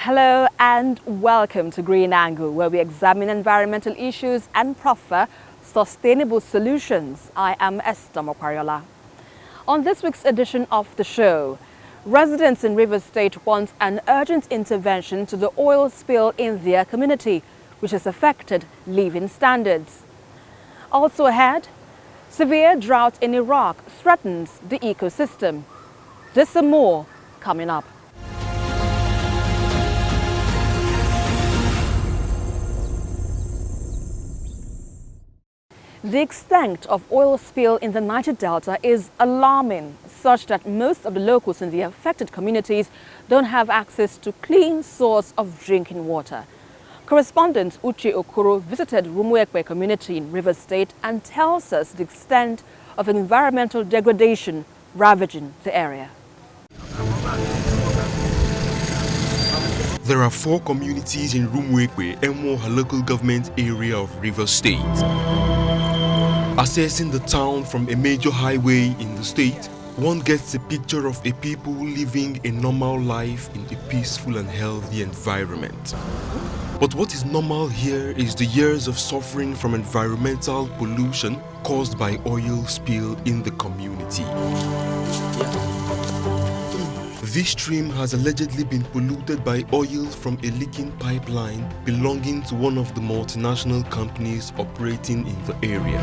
Hello and welcome to Green Angle, where we examine environmental issues and proffer sustainable solutions. I am Esther Mokwariola. On this week's edition of the show, residents in Rivers State want an urgent intervention to the oil spill in their community, which has affected living standards. Also ahead, severe drought in Iraq threatens the ecosystem. This and more coming up. The extent of oil spill in the Niger Delta is alarming, such that most of the locals in the affected communities don't have access to clean source of drinking water. Correspondent Uche Okoro visited Rumuekwe community in Rivers State and tells us the extent of environmental degradation ravaging the area. There are 4 communities in Rumuekwe, Emoha local government area of Rivers State. Assessing the town from a major highway in the state, one gets a picture of a people living a normal life in a peaceful and healthy environment. But what is normal here is the years of suffering from environmental pollution caused by oil spill in the community. This stream has allegedly been polluted by oil from a leaking pipeline belonging to one of the multinational companies operating in the area.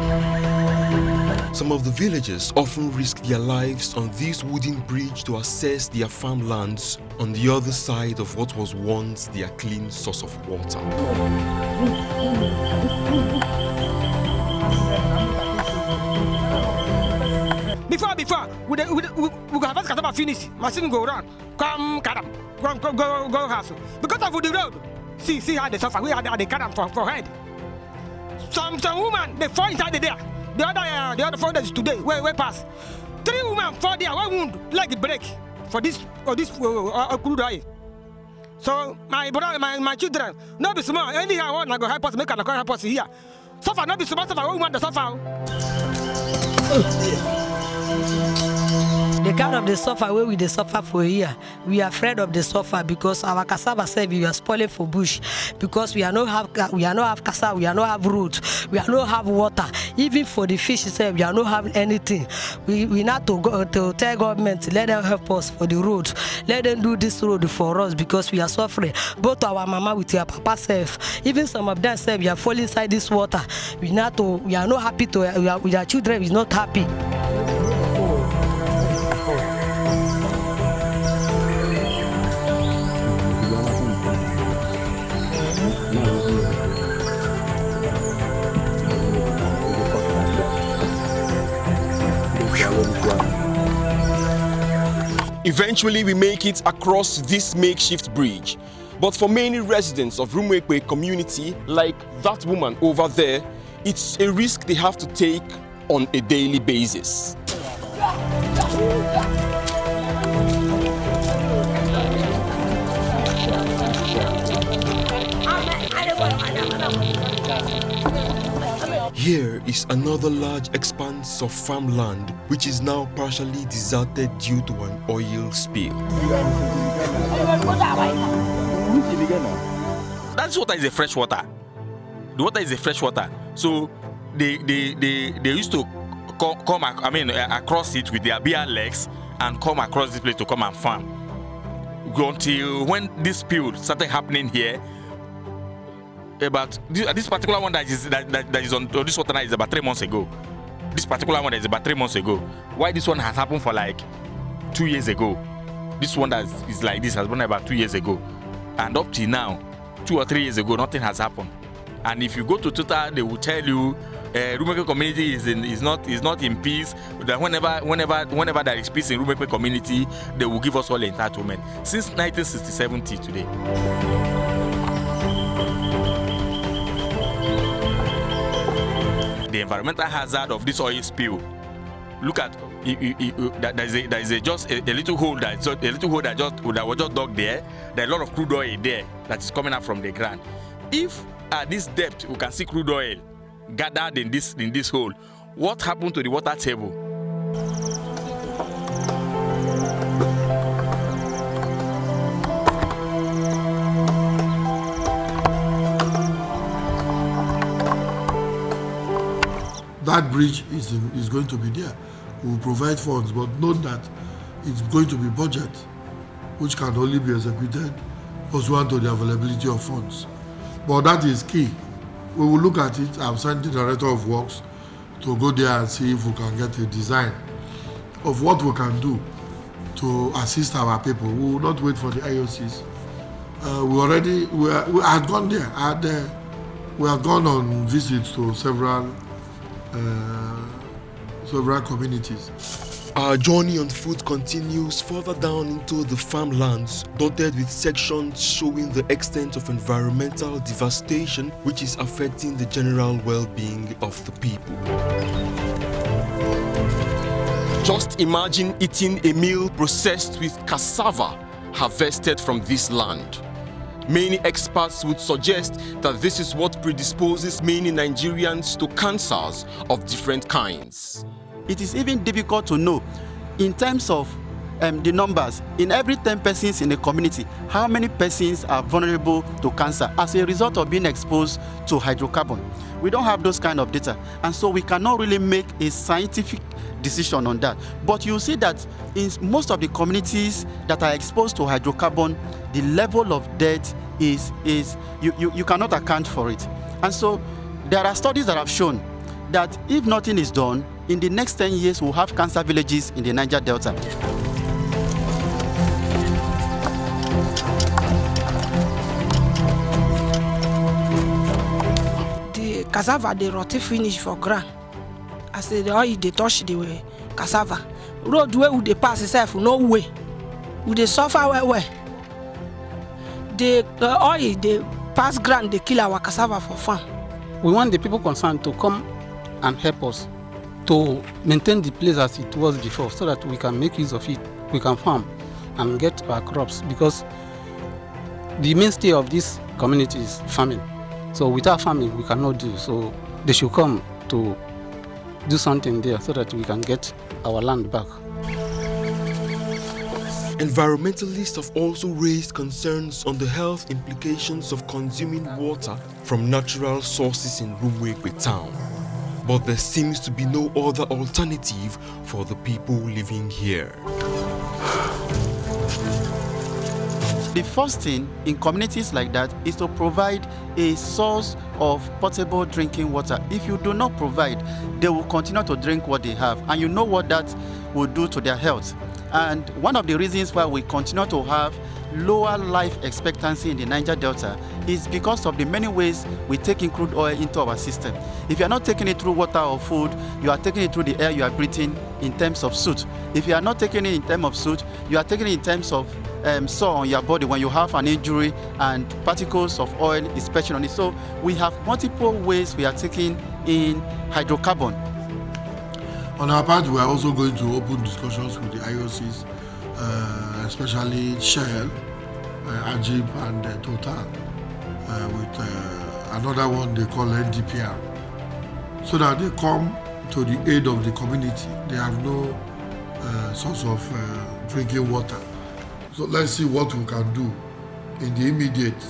Some of the villagers often risk their lives on this wooden bridge to access their farmlands on the other side of what was once their clean source of water. Before, we have us finish. Machine go around, come go house. Because of the road, see how they suffer. We had the cut for head. Some woman they fall inside there. The other 4 days today, where pass. 3 women fall there, 1 wound, like the break for this crude oil. So my brother, my children, no be small. Anyhow, I go help us make an help us here. Suffer, no be small, suffer. Woman, the suffer. The kind of the suffer where we the suffer for here, we are afraid of the suffer because our cassava say we are spoiling for bush because we are not have cassava, we are not have root, we are not have water. Even for the fish say we are not have anything. We need to go to tell government, let them help us for the road, let them do this road for us because we are suffering. Both our mama with your papa self, even some of them say we are falling inside this water. We are not happy to with our children is not happy. Eventually, we make it across this makeshift bridge. But for many residents of Rumuekwe community, like that woman over there, it's a risk they have to take on a daily basis. Here is another large expanse of farmland which is now partially deserted due to an oil spill. That's water is a fresh water. The water is a fresh water. So they used to come across it with their bare legs and come across this place to come and farm. Until when this spill started happening here, about this particular one that is on this water now is about 3 months ago. This particular one is about 3 months ago. Why this one has happened for like 2 years ago? This one that is like this has been about 2 years ago, and up till now, 2 or 3 years ago, nothing has happened. And if you go to Twitter, they will tell you Rumuekwe community is not in peace. That whenever there is peace in Rumuekwe community, they will give us all the entitlement. Since 1967 till today. The environmental hazard of this oil spill. Look at there is just a little hole that was just dug there. There are a lot of crude oil there that is coming out from the ground. If at this depth we can see crude oil gathered in this hole, what happened to the water table? that bridge is going to be there. We will provide funds, but note that it's going to be budget, which can only be executed pursuant to the availability of funds. But that is key. We will look at it. I've sent the director of works to go there and see if we can get a design of what we can do to assist our people. We will not wait for the IOCs. We had gone there. We have gone on visits to several communities. Our journey on foot continues further down into the farmlands, dotted with sections showing the extent of environmental devastation which is affecting the general well-being of the people. Just imagine eating a meal processed with cassava harvested from this land. Many experts would suggest that this is what predisposes many Nigerians to cancers of different kinds. It is even difficult to know in terms of the numbers. In every 10 persons in a community, how many persons are vulnerable to cancer as a result of being exposed to hydrocarbon. We don't have those kind of data, and so we cannot really make a scientific decision on that. But you see that in most of the communities that are exposed to hydrocarbon, the level of death is you cannot account for it. And so there are studies that have shown that if nothing is done, in the next 10 years we'll have cancer villages in the Niger Delta. The cassava they rot finish for ground. I said the oil they touch the cassava. Road where would they pass itself no way. Would they suffer where? The oil they pass ground they kill our cassava for farm. We want the people concerned to come and help us to maintain the place as it was before, so that we can make use of it, we can farm and get our crops, because the mainstay of this community is farming. So without farming we cannot do. So they should come to do something there so that we can get our land back. Environmentalists have also raised concerns on the health implications of consuming water from natural sources in Rumwekwe town. But there seems to be no other alternative for the people living here. The first thing in communities like that is to provide a source of potable drinking water. If you do not provide, they will continue to drink what they have, and you know what that will do to their health. And one of the reasons why we continue to have lower life expectancy in the Niger Delta is because of the many ways we take in crude oil into our system. If you are not taking it through water or food, you are taking it through the air you are breathing in terms of soot. If you are not taking it in terms of soot, you are taking it in terms of sore on your body when you have an injury and particles of oil is splashing on it. So we have multiple ways we are taking in hydrocarbon. On our part, we are also going to open discussions with the IOCs, especially Shell, Ajib and Total, with another one they call NDPR, so that they come to the aid of the community. They have no source of drinking water. So let's see what we can do in the immediate.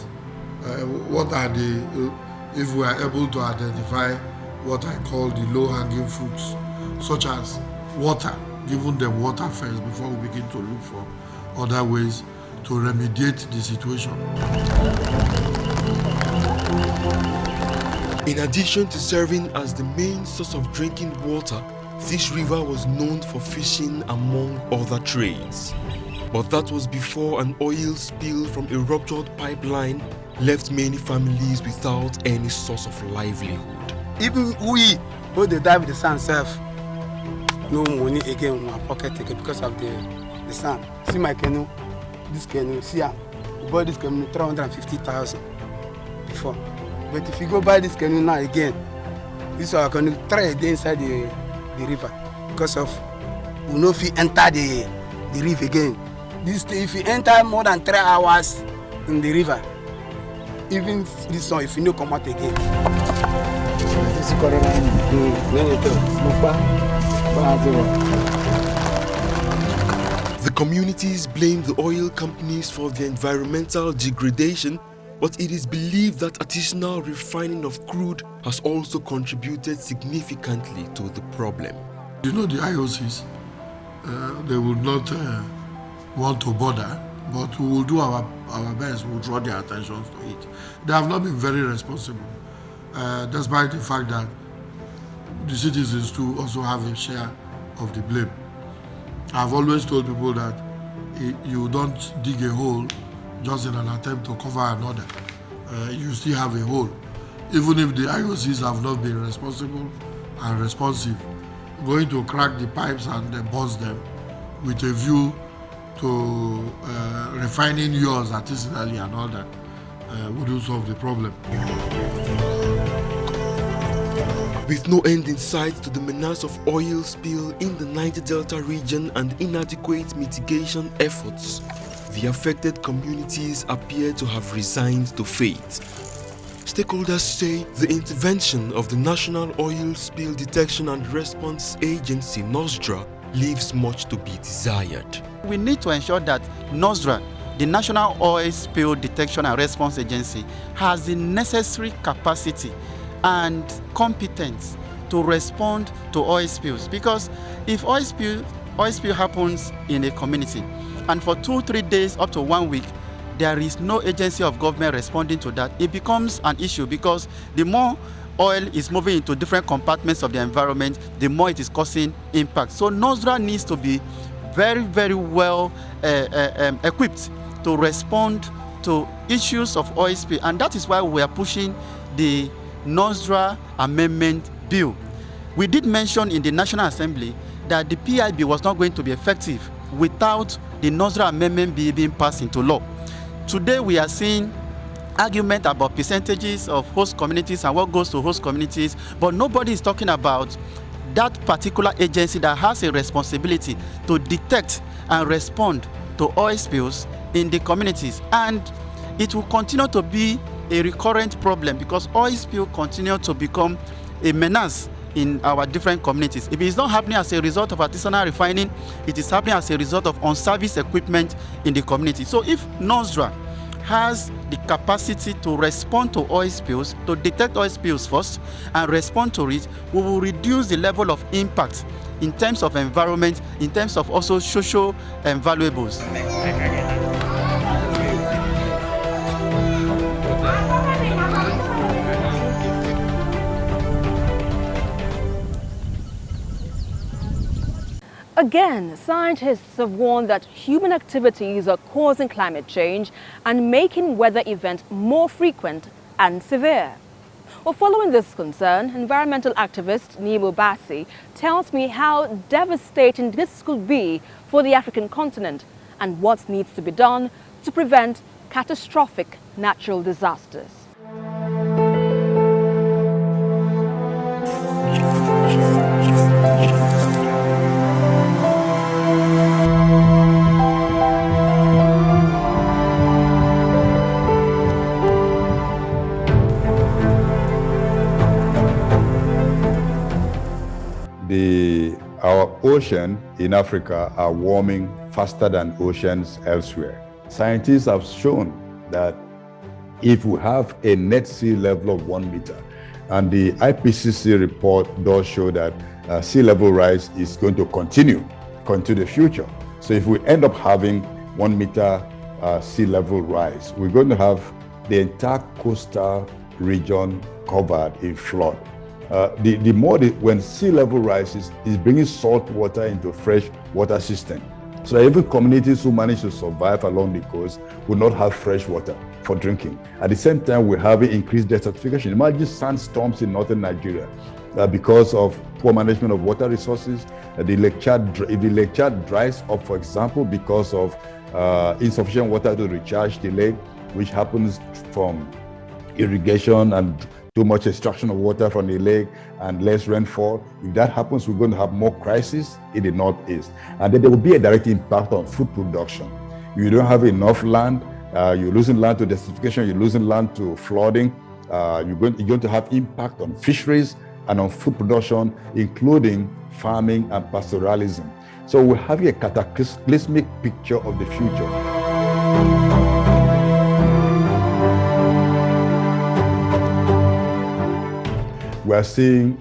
What are the, if we are able to identify what I call the low-hanging fruits, such as water, giving them water first before we begin to look for other ways to remediate the situation. In addition to serving as the main source of drinking water, this river was known for fishing among other trades. But that was before an oil spill from a ruptured pipeline left many families without any source of livelihood. Even we who they die with the sun self, no money again in my pocket again because of the sun. See my canoe, this canoe, see how we bought this canoe 350,000 before. But if you go buy this canoe now again, this one canoe try a day inside the river because of we know if you enter the river again. This if you enter more than 3 hours in the river, even this one if you no come out again. The communities blame the oil companies for the environmental degradation, but it is believed that artisanal refining of crude has also contributed significantly to the problem. You know, the IOCs, they would not want to bother, but we will do our best. We'll draw their attention to it. They have not been very responsible, despite the fact that the citizens too also have a share of the blame. I've always told people that you don't dig a hole just in an attempt to cover another. You still have a hole. Even if the IOCs have not been responsible and responsive, going to crack the pipes and bust them with a view to refining yours artisanally and all that wouldn't solve the problem. With no end in sight to the menace of oil spill in the Niger Delta region and inadequate mitigation efforts, the affected communities appear to have resigned to fate. Stakeholders say the intervention of the National Oil Spill Detection and Response Agency, NOSDRA, leaves much to be desired. We need to ensure that NOSDRA, the National Oil Spill Detection and Response Agency, has the necessary capacity and competence to respond to oil spills. Because if oil spill happens in a community and for 2-3 days up to 1 week, there is no agency of government responding to that, it becomes an issue, because the more oil is moving into different compartments of the environment, the more it is causing impact. So NOSDRA needs to be very, very well equipped to respond to issues of oil spill, and that is why we are pushing the NOSDRA Amendment Bill. We did mention in the National Assembly that the PIB was not going to be effective without the NOSDRA Amendment Bill being passed into law. Today we are seeing argument about percentages of host communities and what goes to host communities, but nobody is talking about that particular agency that has a responsibility to detect and respond to oil spills in the communities. And it will continue to be a recurrent problem because oil spill continue to become a menace in our different communities. If it is not happening as a result of artisanal refining, it is happening as a result of unserviced equipment in the community. So if NOSDRA has the capacity to respond to oil spills, to detect oil spills first and respond to it, we will reduce the level of impact in terms of environment, in terms of also social valuables. Again, scientists have warned that human activities are causing climate change and making weather events more frequent and severe. Well, following this concern, environmental activist Nemo Bassi tells me how devastating this could be for the African continent and what needs to be done to prevent catastrophic natural disasters. Our ocean in Africa are warming faster than oceans elsewhere. Scientists have shown that if we have a net sea level of 1 meter, and the IPCC report does show that sea level rise is going to continue into the future. So if we end up having 1 meter sea level rise, we're going to have the entire coastal region covered in flood. When sea level rises, is bringing salt water into fresh water system. So even communities who manage to survive along the coast will not have fresh water for drinking. At the same time, we're having increased desertification. Imagine sandstorms in northern Nigeria because of poor management of water resources. If the Lake Chad dries up, for example, because of insufficient water to recharge the lake, which happens from irrigation and too much extraction of water from the lake and less rainfall. If that happens, we're going to have more crises in the northeast. And then there will be a direct impact on food production. You don't have enough land, you're losing land to desertification, you're losing land to flooding. You're going to have impact on fisheries and on food production, including farming and pastoralism. So we're having a cataclysmic picture of the future. We're seeing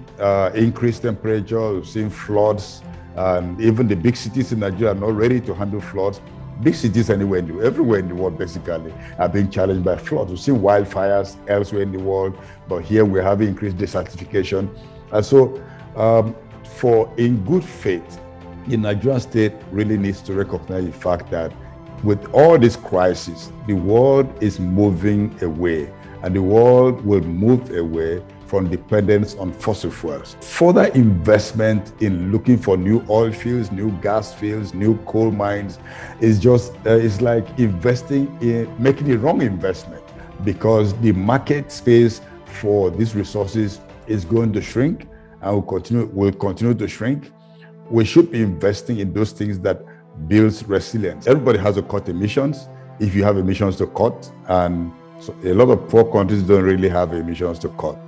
increased temperature, we're seeing floods, and even the big cities in Nigeria are not ready to handle floods. Big cities everywhere in the world basically are being challenged by floods. We've seen wildfires elsewhere in the world, but here we're having increased desertification. And so in good faith, the Nigerian state really needs to recognize the fact that with all this crisis, the world is moving away, and the world will move away from dependence on fossil fuels. Further investment in looking for new oil fields, new gas fields, new coal mines is just, it's like making the wrong investment, because the market space for these resources is going to shrink and will continue to shrink. We should be investing in those things that builds resilience. Everybody has to cut emissions if you have emissions to cut, and so a lot of poor countries don't really have emissions to cut.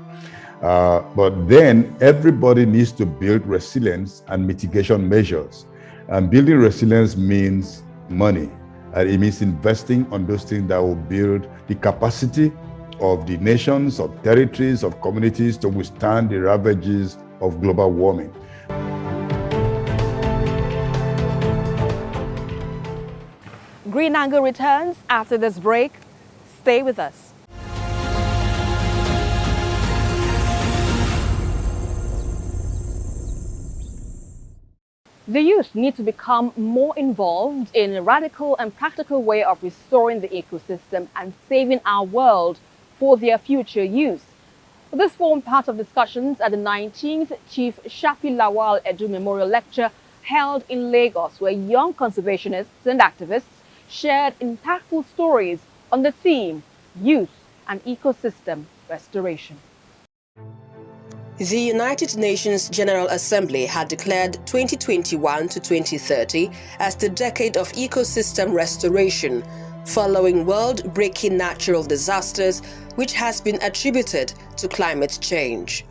But then everybody needs to build resilience and mitigation measures. And building resilience means money. And it means investing on those things that will build the capacity of the nations, of territories, of communities to withstand the ravages of global warming. Green Angle returns after this break. Stay with us. The youth need to become more involved in a radical and practical way of restoring the ecosystem and saving our world for their future use. This formed part of discussions at the 19th Chief Shafi Lawal Edu Memorial Lecture held in Lagos, where young conservationists and activists shared impactful stories on the theme Youth and Ecosystem Restoration. The United Nations General Assembly had declared 2021 to 2030 as the decade of ecosystem restoration, following world-breaking natural disasters which has been attributed to climate change.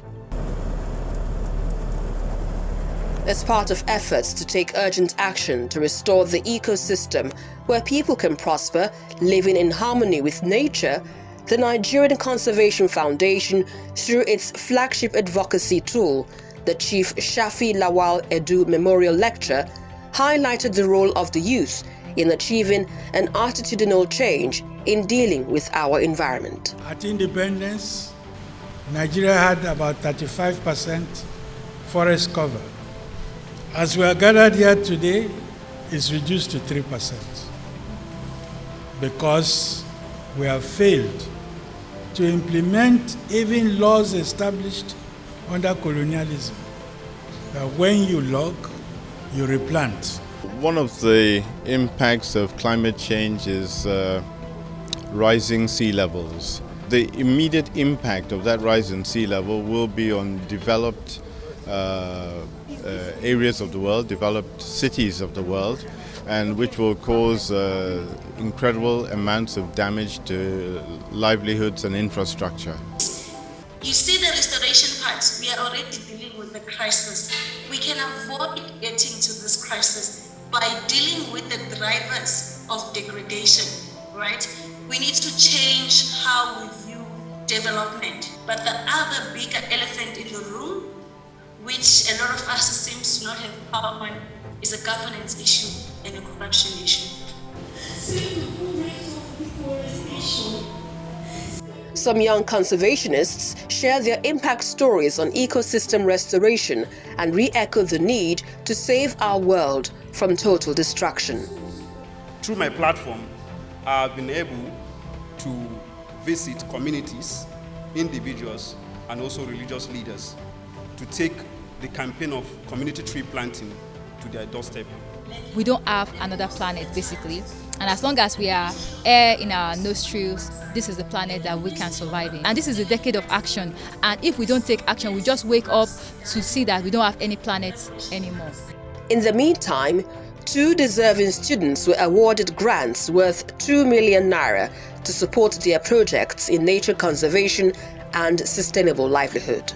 As part of efforts to take urgent action to restore the ecosystem where people can prosper, living in harmony with nature, the Nigerian Conservation Foundation, through its flagship advocacy tool, the Chief Shafi Lawal Edu Memorial Lecture, highlighted the role of the youth in achieving an attitudinal change in dealing with our environment. At independence, Nigeria had about 35% forest cover. As we are gathered here today, it's reduced to 3% because we have failed to implement even laws established under colonialism, that when you log, you replant. One of the impacts of climate change is rising sea levels. The immediate impact of that rise in sea level will be on developed areas of the world, developed cities of the world, and which will cause incredible amounts of damage to livelihoods and infrastructure. You see the restoration part, we are already dealing with the crisis. We can avoid getting to this crisis by dealing with the drivers of degradation, right? We need to change how we view development. But the other bigger elephant in the room, which a lot of us seems to not have power on, is a governance issue and a corruption issue. Some young conservationists share their impact stories on ecosystem restoration and re-echo the need to save our world from total destruction. Through my platform, I've been able to visit communities, individuals, and also religious leaders to take the campaign of community tree planting to their doorstep. We don't have another planet, basically. And as long as we are air in our nostrils, this is the planet that we can survive in. And this is a decade of action. And if we don't take action, we just wake up to see that we don't have any planet anymore. In the meantime, 2 deserving students were awarded grants worth 2 million naira to support their projects in nature conservation and sustainable livelihood.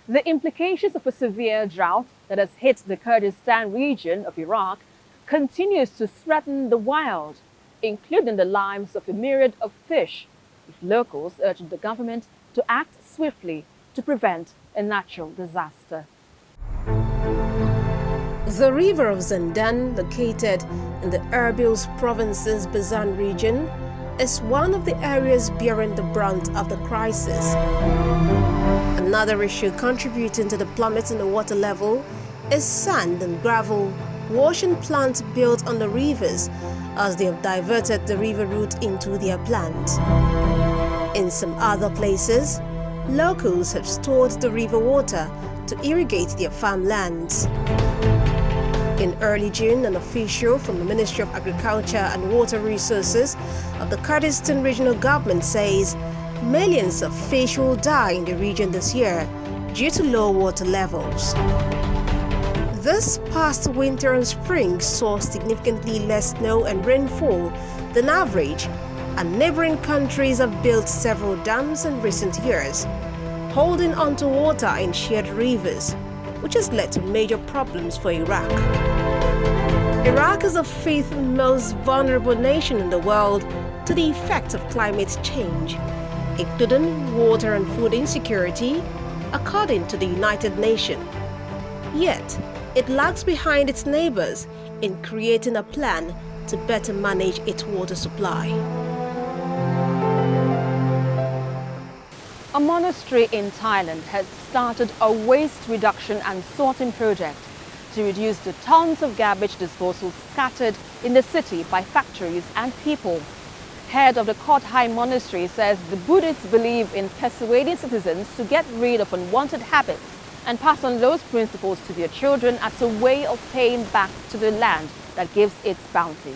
The implications of a severe drought that has hit the Kurdistan region of Iraq continues to threaten the wild. including the lives of a myriad of fish, with locals urging the government to act swiftly to prevent a natural disaster. The river of Zendan, located in the Erbil's province's Bazan region, is one of the areas bearing the brunt of the crisis. Another issue contributing to the plummet in the water level is sand and gravel washing plants built on the rivers, as they have diverted the river route into their plant. In some other places, locals have stored the river water to irrigate their farmlands. In early June, an official from the Ministry of Agriculture and Water Resources of the Kurdistan Regional Government says millions of fish will die in the region this year due to low water levels. This past winter and spring saw significantly less snow and rainfall than average, and neighboring countries have built several dams in recent years, holding onto water in shared rivers, which has led to major problems for Iraq. Iraq is the fifth most vulnerable nation in the world to the effects of climate change, including water and food insecurity, according to the United Nations. Yet, it lags behind its neighbors in creating a plan to better manage its water supply. A monastery in Thailand has started a waste reduction and sorting project to reduce the tons of garbage disposal scattered in the city by factories and people. Head of the Kot Hai Monastery says the Buddhists believe in persuading citizens to get rid of unwanted habits and pass on those principles to their children as a way of paying back to the land that gives its bounties.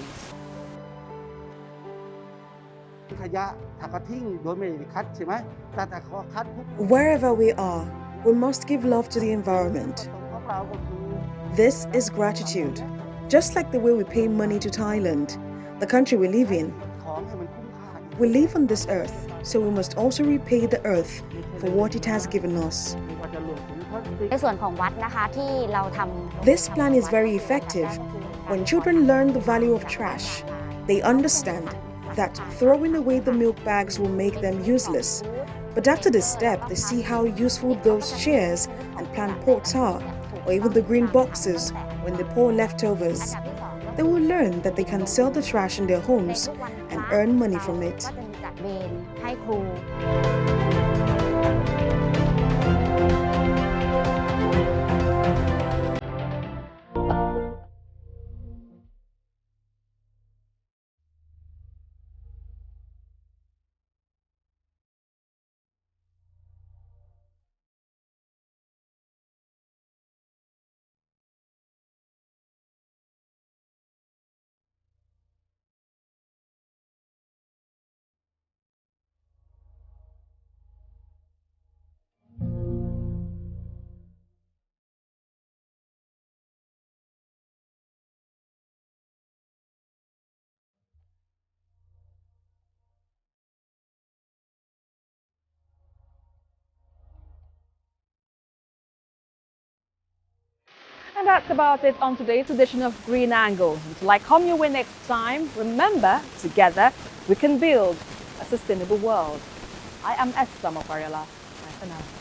Wherever we are, we must give love to the environment. This is gratitude. Just like the way we pay money to Thailand, the country we live in. We live on this earth, so we must also repay the earth for what it has given us. This plan is very effective. When children learn the value of trash, they understand that throwing away the milk bags will make them useless. But after this step, they see how useful those chairs and plant pots are, or even the green boxes when they pour leftovers. They will learn that they can sell the trash in their homes and earn money from it. And that's about it on today's edition of Green Angle. Until I come your way next time, remember, together we can build a sustainable world. I am Esther Mopariola. Bye for now.